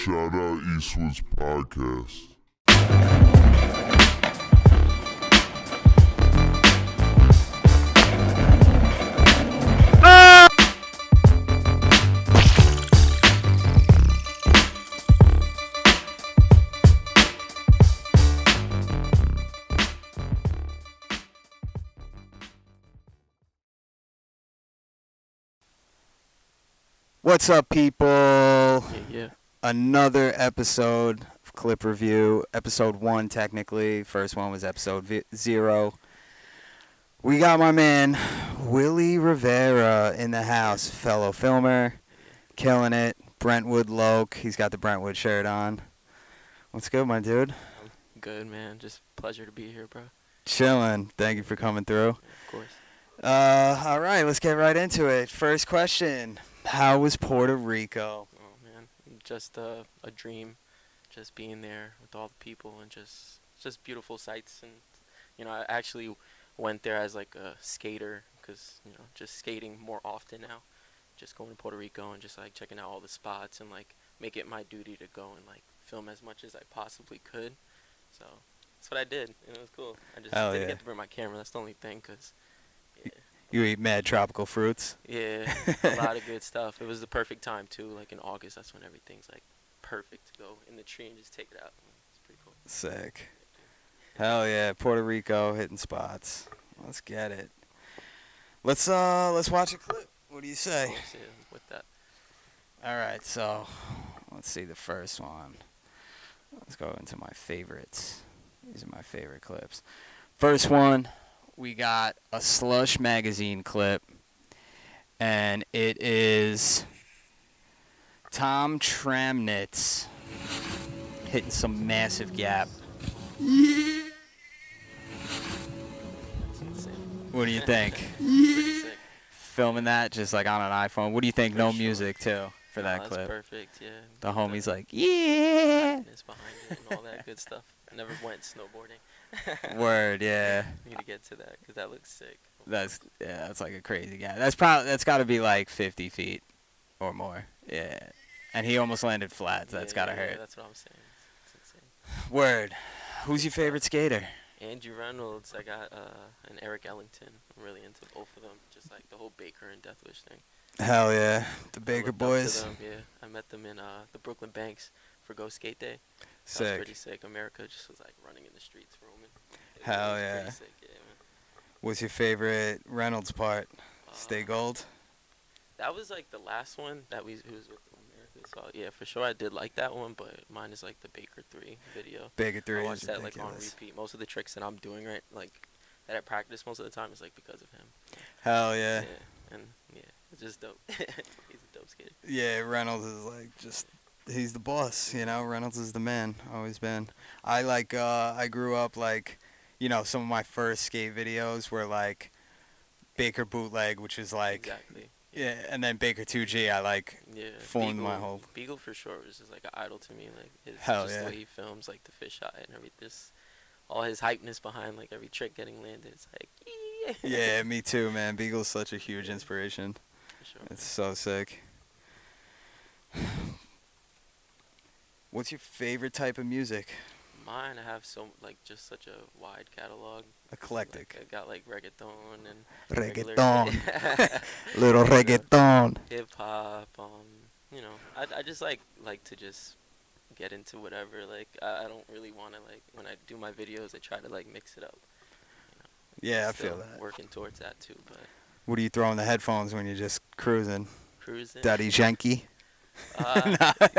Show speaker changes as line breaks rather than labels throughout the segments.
Shout out Eastwood's podcast.
What's up, people?
Yeah.
Another episode of Clip Review. Episode 1, technically. First one was episode 0. We got my man, Willy Rivera, in the house. Fellow filmer. Killing it. Brentwood Loke. He's got the Brentwood shirt on. What's good, my dude?
I'm good, man. Just pleasure to be here, bro.
Chilling. Thank you for coming through.
Of course.
All right, let's get right into it. First question. How was Puerto Rico?
Oh, man. Just a dream. Just being there with all the people and just beautiful sights. And, I actually went there as like a skater because, just skating more often now. Just going to Puerto Rico and just like checking out all the spots and like make it my duty to go and like film as much as I possibly could. So that's what I did. And it was cool. I just didn't get to bring my camera. That's the only thing because,
You eat mad tropical fruits?
Yeah, a lot of good stuff. It was the perfect time, too. Like, in August, that's when everything's, like, perfect to go in the tree and just take it out. It's pretty cool.
Sick. Hell yeah, Puerto Rico hitting spots. Let's get it. Let's watch a clip. What do you say?
Of course, yeah, with that.
All right, so let's see the first one. Let's go into my favorites. These are my favorite clips. First one. We got a Slush magazine clip, and it is Tom Tramnitz hitting some massive gap.
That's insane.
What do you think?
Pretty sick.
Filming that just like on an iPhone. What do you think?
For
No
sure.
music too for that
That's
clip.
perfect, yeah.
The homie's like, yeah.
Hypeness behind it and all that good stuff. Never went snowboarding.
Word, yeah.
Need to get to that because that looks sick.
That's like a crazy guy. That's got to be like 50 feet or more. Yeah. And he almost landed flat. So that's got to
Yeah,
hurt.
that's what I'm saying. It's insane.
Word. Who's your favorite skater?
Andrew Reynolds, I got and Eric Ellington. I'm really into both of them. Just like the whole Baker and Death Wish thing.
Hell yeah. The
I
Baker
looked up to
boys.
them, yeah, I met them in the Brooklyn Banks for Go Skate Day. That was
Sick.
pretty sick. America just was like running in the streets, roaming.
Hell
was
yeah.
Pretty sick, yeah, man.
What's your favorite Reynolds part? Stay Gold?
That was like the last one that who was with America. So yeah, for sure I did like that one, but mine is like the Baker 3 video.
Baker 3
I
is
watched that like on
ridiculous.
repeat. Most of the tricks that I'm doing right, like that I practice most of the time is like because of him.
Hell yeah.
And yeah, it's just dope. He's a dope skater.
Yeah, Reynolds is like he's the boss, Reynolds is the man, always been. I grew up like, some of my first skate videos were like Baker bootleg, which is like,
Exactly.
yeah, and then Baker 2G, I like
Yeah,
formed my whole.
Beagle for sure was just like an idol to me. Like his
Hell
just
yeah.
the way he films, like the fisheye and everything. Just all his hypeness behind like every trick getting landed. It's like
Yeah, me too, man. Beagle's such a huge inspiration.
for sure.
It's so sick. What's your favorite type of music?
Mine, I have just such a wide catalog.
Eclectic.
Like, I got like reggaeton and regular
Reggaeton. Little reggaeton.
hip hop. I just like to just get into whatever. Like I don't really want to like when I do my videos, I try to like mix it up.
Yeah, I
Still
feel that.
Working towards that too, but
What do you throw in the headphones when you're just cruising?
cruising.
Daddy Yankee?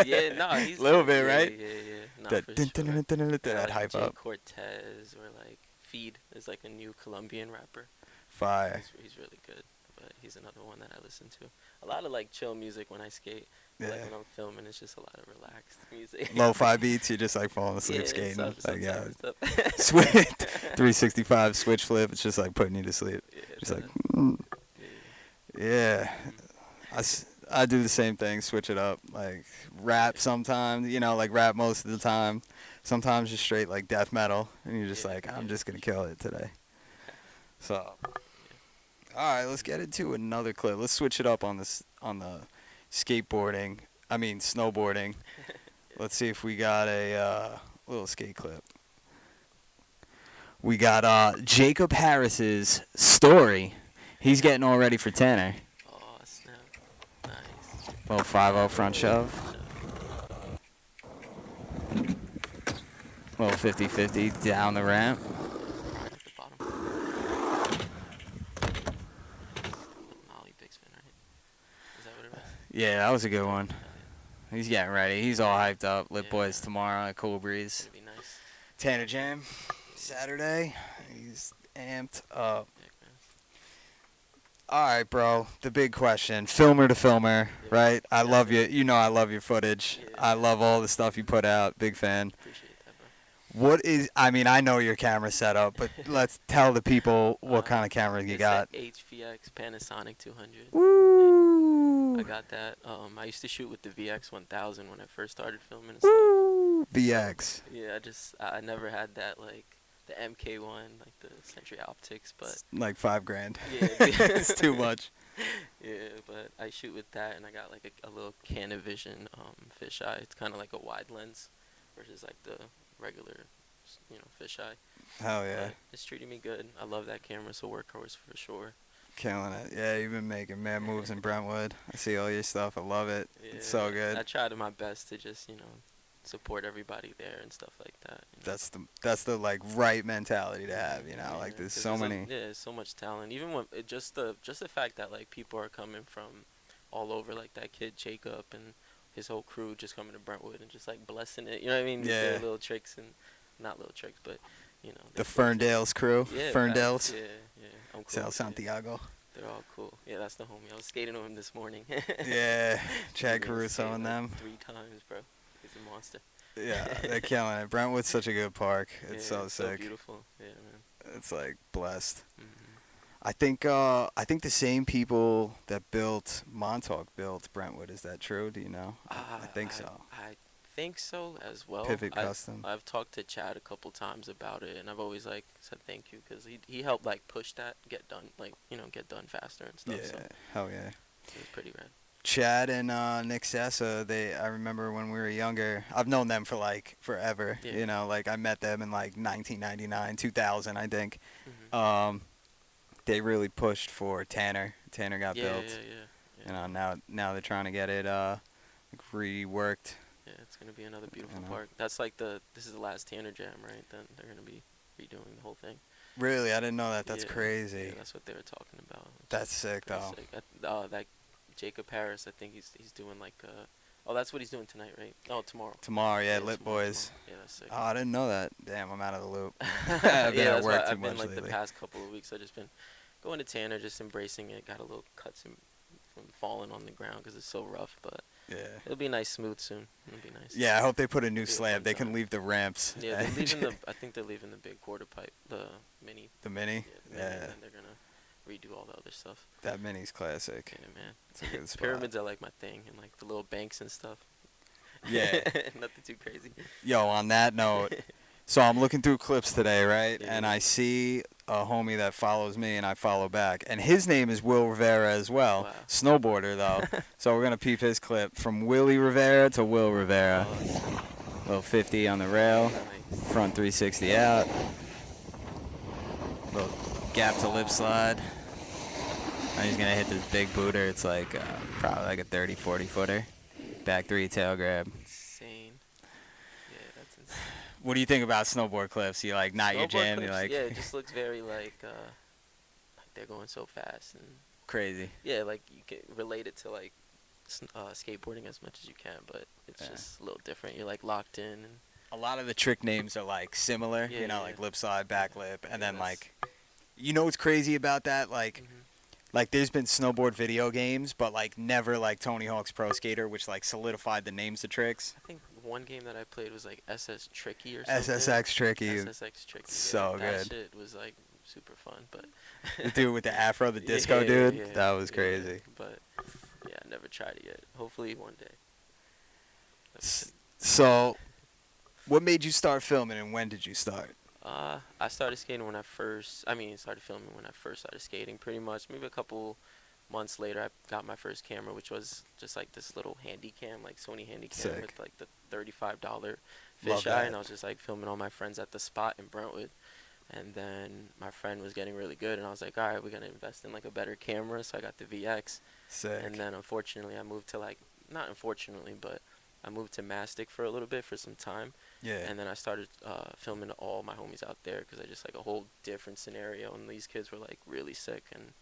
Yeah, no, he's
Little bit, right?
Yeah. No,
That
for sure.
that
Like
hype
Jay
up.
Cortez or like Feed is like a new Colombian rapper.
Fire.
He's really good, but he's another one that I listen to. A lot of like chill music when I skate.
Yeah.
Like when I'm filming, it's just a lot of relaxed music.
Lo-fi beats, you're just like falling asleep
Yeah,
skating.
some
Like, yeah.
type of stuff.
Switch 365 switch flip. It's just like putting you to sleep.
Yeah,
Just like,
yeah.
yeah. I do the same thing, switch it up. Like rap sometimes, like rap most of the time. Sometimes just straight like death metal. And you're just like, I'm just going to kill it today. So, all right, let's get into another clip. Let's switch it up on the snowboarding. Let's see if we got a little skate clip. We got Jacob Harris's story. He's getting all ready for Tanner.
Oh, snap. Nice.
Little 5-0 front shove. Little 50-50 down the ramp.
Right at the bottom. Nollie big spin, right? Is that what it was?
Yeah, that was a good one.
Oh, yeah.
He's getting ready. He's all hyped up. Lip
Yeah.
Boys tomorrow at Cool Breeze.
It'd be nice.
Tanner Jam Saturday. He's amped up.
Yeah, man.
All right, bro. The big question. Filmer to filmer,
Yeah.
right? I
Yeah,
love
yeah.
you. You know I love your footage.
Yeah.
I love all the stuff you put out. Big fan.
Appreciate that, bro.
What is, I mean, I know your camera setup, but let's tell the people what kind of camera you
It's
got.
that HVX Panasonic 200.
Woo!
I got that. I used to shoot with the VX 1000 when I first started filming and stuff.
Woo! VX.
Yeah, I never had that, like the MK1, like the Century Optics, but
Like $5,000.
yeah,
It's too much.
yeah, but I shoot with that, and I got like a little Canavision fisheye. It's kind of like a wide lens versus like the regular, fisheye.
Hell yeah.
But it's treating me good. I love that camera. It's a workhorse for sure.
Killing it. Yeah, you've been making mad moves in Brentwood. I see all your stuff. I love it.
Yeah,
It's so good.
I tried my best to just support everybody there and stuff like that.
That's the like right mentality to have, you know.
Yeah,
Like there's
'cause
so many.
there's so much talent. Even when just the fact that like people are coming from all over, like that kid Jacob and his whole crew just coming to Brentwood and just like blessing it. You know what I mean?
Yeah.
Their little tricks and not little tricks, but
The Ferndales crew.
Yeah,
Ferndales.
facts. Yeah. I'm cool.
Sal
with it.
Santiago.
They're all cool. Yeah, that's the homie. I was skating with him this morning.
Yeah. Chad
We
Caruso
skated,
and
like,
them.
3 times, bro. He's a monster.
Yeah, they're killing it. Brentwood's such a good park. It's
Yeah,
so
it's so
sick.
beautiful. Yeah, man.
It's like blessed.
Mhm.
I think the same people that built Montauk built Brentwood. Is that true? Do you know? I think so.
I think so as well.
Pivot Custom.
I've talked to Chad a couple times about it, and I've always like said thank you because he helped like push that get done, like get done faster and stuff.
Yeah.
So
Hell yeah.
it was pretty rad.
Chad and Nick Sessa, I remember when we were younger. I've known them for like forever.
Yeah.
You know, like I met them in like 1999, 2000, I think.
Mhm.
They really pushed for Tanner. Tanner got
Yeah,
built.
yeah.
You know, now they're trying to get it reworked.
Yeah, it's gonna be another beautiful
know.
park. That's like this is the last Tanner Jam, right? Then they're gonna be redoing the whole thing.
Really, I didn't know that. That's
Yeah,
crazy.
Yeah, that's what they were talking about. which
That's
is
sick,
pretty
though.
sick. That Jacob Harris, I think he's doing like oh, that's what he's doing tonight, right? Oh, tomorrow.
Tomorrow, yeah,
It's
Lit
tomorrow,
Boys.
Yeah, that's sick.
Oh, I didn't know that. Damn, I'm out of the loop.
Yeah,
I've been at
that's
work
why
too
I've been
much
like
lately.
the past couple of weeks. I've just been going to Tanner, just embracing it. Got a little cuts from falling on the ground because it's so rough, but
Yeah.
it'll be nice, smooth soon. It'll be nice.
Yeah, I hope they put a new
Be a
slab.
fun
They can
time.
leave the ramps.
Yeah, they're leaving I think they're leaving the big quarter pipe, the mini.
the mini.
Yeah, the mini,
Yeah,
and then they're gonna redo all the other stuff.
that mini's classic.
Yeah, man.
It's a good spot.
Pyramids are like my thing, and like the little banks and stuff.
Yeah.
Nothing too crazy.
Yo, on that note, so I'm looking through clips today, right?
Yeah.
And I see a homie that follows me and I follow back. And his name is Will Rivera as well.
Wow.
Snowboarder, though. So we're going to peep his clip. From Willy Rivera to Will Rivera.
Oh,
Little 50 on the rail.
nice.
Front 360 out. Little gap to lip slide. And he's going to hit this big booter. It's like probably like a 30, 40 footer. Back 3 tail grab.
Insane. Yeah, that's insane.
What do you think about snowboard clips? You like not your
Snowboard
jam? You
clips,
like
yeah, it just looks very like they're going so fast and
crazy?
yeah, like you can relate it to like skateboarding as much as you can, but it's
Yeah.
just a little different. You're like locked in and
A lot of the trick names are like similar,
Yeah,
you know,
yeah.
like lip slide, back lip, and
Yeah,
then
that's-
like, you know what's crazy about that? Like there's been snowboard video games, but like never like Tony Hawk's Pro Skater, which like solidified the names of tricks.
I think one game that I played was like SS Tricky or something.
SSX Tricky,
SSX Tricky.
so
That
good.
shit was like super fun, but
the dude with the afro, the disco
Yeah,
dude,
yeah,
that was
yeah,
crazy.
But yeah, I never tried it yet. Hopefully one day.
So, what made you start filming, and when did you start?
I started skating when I started filming when I first started skating, pretty much. Maybe a couple months later, I got my first camera, which was just like this little handy cam, like Sony handy cam
Sick.
with like the $35
Love
fisheye,
that.
and I was just like filming all my friends at the spot in Brentwood. And then my friend was getting really good, and I was like, all right, we're gonna invest in like a better camera. So I got the VX,
Sick.
and then unfortunately, I moved to like, not unfortunately, but I moved to Mastic for a little bit for some time.
Yeah.
And then I started filming all my homies out there because I just like a whole different scenario, and these kids were like really sick. And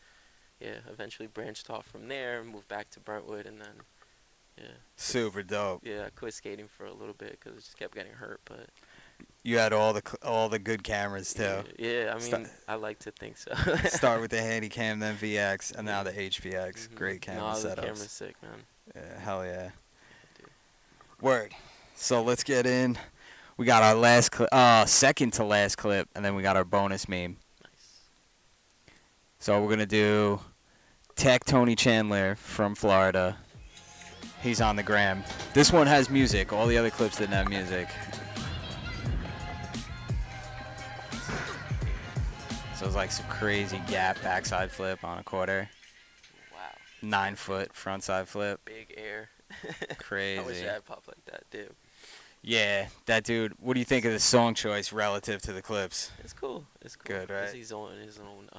yeah, eventually branched off from there, moved back to Brentwood, and then yeah.
Super dope.
Yeah, I quit skating for a little bit because I just kept getting hurt, but.
You had all the good cameras too.
Yeah, I mean, I like to think so.
Start with the Handycam, then VX, and now the HPX. Great camera
the
setups.
camera's sick, man.
Yeah, hell yeah.
Dude.
Word. So let's get in. We got our second to last clip, and then we got our bonus meme.
Nice.
So we're gonna do Tech Tony Chandler from Florida. He's on the gram. This one has music. All the other clips didn't have music. So it was like some crazy gap backside flip on a quarter.
Wow.
9 foot frontside flip.
Big air.
Crazy.
I wish I had pop like that, dude.
Yeah, that dude. What do you think of the song choice relative to the clips?
It's cool. It's cool.
Good, right?
He's on his own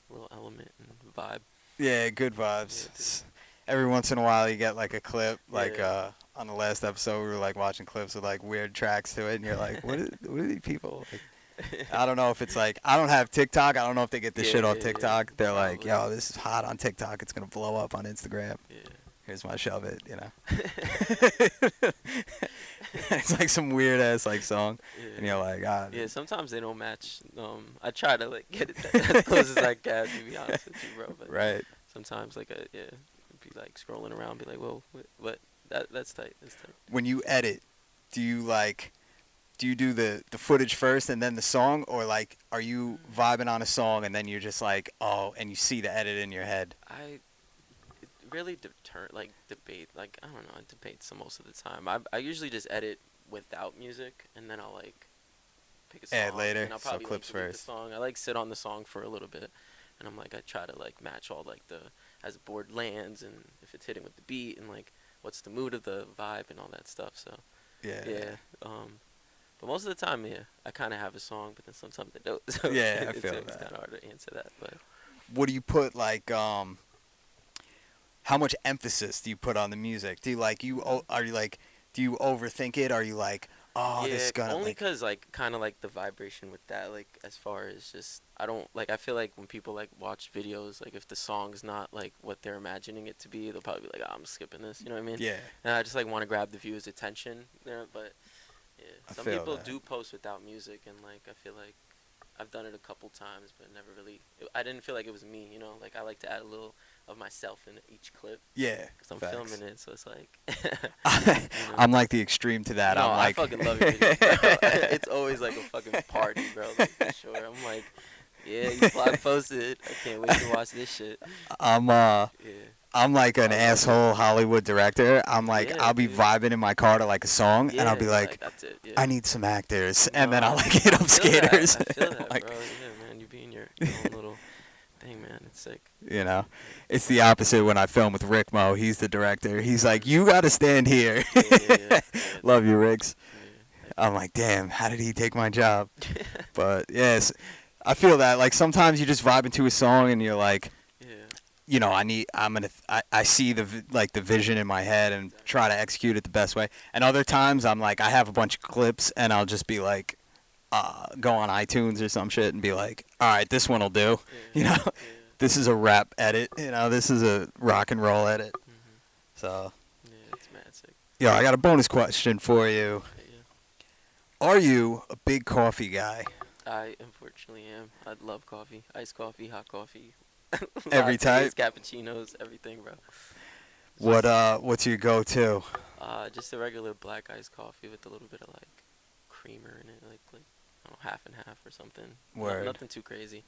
little element and vibe.
Yeah, good vibes.
Yeah,
Every once in a while, you get like a clip. Like
Yeah.
On the last episode, we were like watching clips with like weird tracks to it, and you're like, what are these people? Like, I don't know if it's like, I don't have TikTok. I don't know if they get this shit off
Yeah.
TikTok. They're like,
Probably.
yo, this is hot on TikTok. It's gonna blow up on Instagram.
Yeah.
Here's my shove it, you know. It's like some weird ass like song, and you're like, ah.
Yeah, sometimes they don't match. I try to like get it as close as I can, to be honest with you, bro. But
Right.
sometimes like be like scrolling around, be like, whoa, what? That's tight. That's tight.
When you edit, do you do the footage first and then the song, or like are you vibing on a song and then you're just like, oh, and you see the edit in your head?
It really debate. Like I don't know, I debate some most of the time. I usually just edit without music, and then I'll like pick a song.
Add later,
and I'll
so
probably
clips
delete
first.
The song. I like sit on the song for a little bit, and I'm like I try to like match all like as the board lands and if it's hitting with the beat and like what's the mood of the vibe and all that stuff. So yeah. But most of the time, yeah, I kind of have a song, but then sometimes I don't. So
Yeah, I
it's
feel
kind
that.
of hard to answer that, but.
What do you put like how much emphasis do you put on the music? Do you like do you overthink it? Are you like, oh,
Yeah,
this is gonna
only
like,
because like kind of like the vibration with that, like as far as just I don't like I feel like when people like watch videos, like if the song's not like what they're imagining it to be, they'll probably be like, oh, I'm skipping this, you know what I mean?
yeah,
And I just like want to grab the viewer's attention there, but yeah,
I
some
feel
people
that.
do post without music, and like I feel like I've done it a couple times, but never really. I didn't feel like it was me, you know. Like I like to add a little of myself in each clip
yeah.
because I'm
Facts.
filming it, so it's like.
I'm like the extreme to that.
No,
I'm like,
I fucking love your videos, bro. It's always like a fucking party, bro. Like, for sure. I'm like, yeah, you blog posted. I can't wait to watch this shit.
I'm
Yeah.
like an
I love
asshole Hollywood director. I'm like,
Yeah,
I'll be
dude.
viving in my car to like a song, and I'll be
Yeah,
like,
that's it. Yeah.
I need some actors, and then
No,
I'll like hit up
I feel that.
skaters.
I feel that,
Like,
bro. Yeah, man, you be in your own little thing, man. It's sick.
you know, it's the opposite when I film with Rick Mo. He's the director. He's like, you got to stand here.
Yeah.
Love you, Riggs.
Yeah.
I'm like, damn, how did he take my job? But yes, I feel that. Like sometimes you just vibe into a song, and you're like,
Yeah.
you know, I see the vision in my head and try to execute it the best way. And other times I'm like, I have a bunch of clips and I'll just be like, go on iTunes or some shit and be like, all right, this one will do. You know,
Yeah.
this is a rap edit. You know, this is a rock and roll edit.
Mhm.
So,
Yeah, it's mad sick.
yo, I got a bonus question for you.
Yeah.
Are you a big coffee guy?
I unfortunately am. I love coffee, iced coffee, hot coffee.
Every
Lattes,
type?
cappuccinos, everything, bro.
What's your go-to?
Just a regular black iced coffee with a little bit of like creamer in it, like I don't know, half and half or something.
Word.
Nothing too crazy.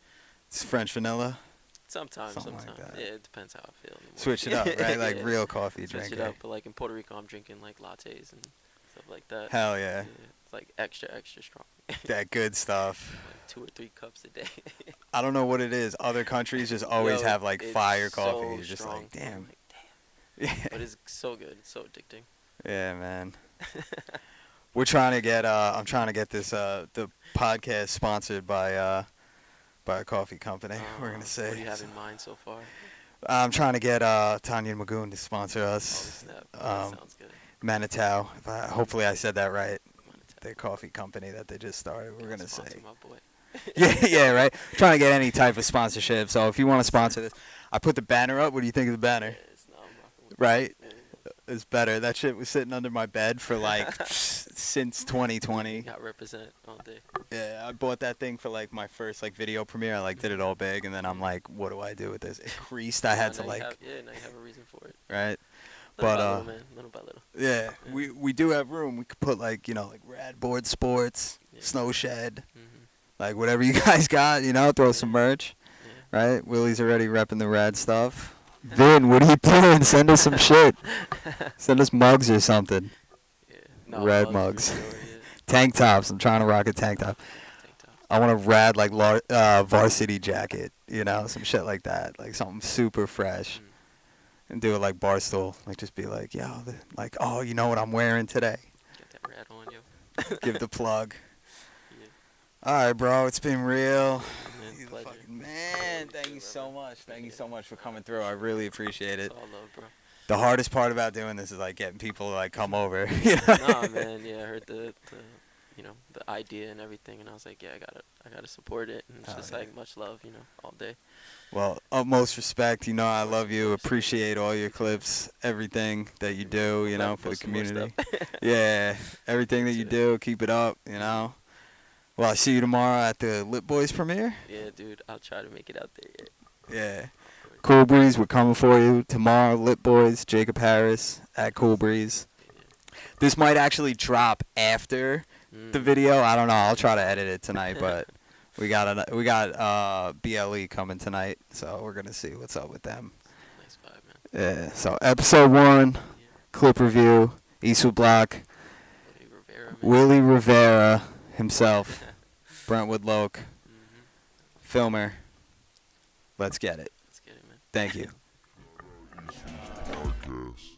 It's French vanilla.
Sometimes.
Something like that.
Yeah, it depends how I feel. In the
Switch it up,
morning.
right? Like
Yeah.
real coffee
Switch
drinker.
it up, but like in Puerto Rico, I'm drinking like lattes and stuff like that.
Hell yeah.
It's like extra strong.
That good stuff.
2 or 3 cups a day.
I don't know what it is. Other countries just always
Yo,
have like
it's
fire
so
coffee. You're just
strong.
like, damn.
I'm like,
Yeah,
but it's so good. It's so addicting.
yeah, man. We're trying to get. I'm trying to get this the podcast sponsored by a coffee company. We're gonna say.
What do you have in mind so far?
I'm trying to get Tanya Magoon to sponsor
Oh,
us.
snap. That sounds good.
Manitow. Hopefully I said that right.
Monetize.
Their coffee company that they just started. We're gonna
Sponsor
say.
my boy.
Yeah, right. Trying to get any type of sponsorship. So if you want to sponsor this, I put the banner up. What do you think of the banner?
Yeah, it's not, I'm rocking with
Right?
it.
It's better. That shit was sitting under my bed for like since 2020.
Got represent all day.
Yeah, I bought that thing for like my first like video premiere. I like did it all big, and then I'm like, what do I do with this? It creased. I had to
Now
like,
you have, now you have a reason for it.
right?
Little
But
by little, man. Little by little.
yeah, we do have room. We could put like like Rad Board Sports,
Yeah.
Snow Shed,
Mm-hmm.
like whatever you guys got. Throw some merch.
Yeah.
Right? Willie's already repping the Rad stuff. Vin, what are you doing? Send us some shit. Send us mugs or something.
Yeah. No,
Red
for
mugs.
sure, yeah.
Tank tops. I'm trying to rock a tank top.
Tank tops.
I want a rad like varsity jacket. Some shit like that. Like something super fresh.
Mm.
And do it like Barstool. Like just be like, like, oh, you know what I'm wearing today?
Get that rat on, yo.
Give the plug.
Yeah.
All right, bro. It's been real.
Man,
You're the
pleasure.
fucking man. Thank you so much. Thank you so much for coming through. I really appreciate it.
It's all love, bro.
The hardest part about doing this is like getting people to like come over.
Nah, man. Yeah, I heard the idea and everything, and I was like, yeah, I gotta support it, and it's
Oh,
just
yeah.
like much love, all day.
Well, utmost respect. I love you. Appreciate all your clips, everything that you do,
Glad to
for the
post some more
community.
stuff.
Yeah, everything that you do, keep it up, Well, I see you tomorrow at the Lit Boys premiere.
Yeah, dude, I'll try to make it out there.
Yeah. Cool Breeze, we're coming for you tomorrow. Lit Boys, Jacob Harris at Cool Breeze. This might actually drop after the video. I don't know. I'll try to edit it tonight, but we got BLE coming tonight, so we're gonna see what's up with them.
Nice vibe, man.
Yeah. So episode 1,
Yeah.
clip review, Eastwood Block,
Willy Rivera, man.
Willy Rivera himself, Brentwood Loke,
Mhm.
filmer. Let's get it.
Let's get it, man.
Thank you.
Podcast.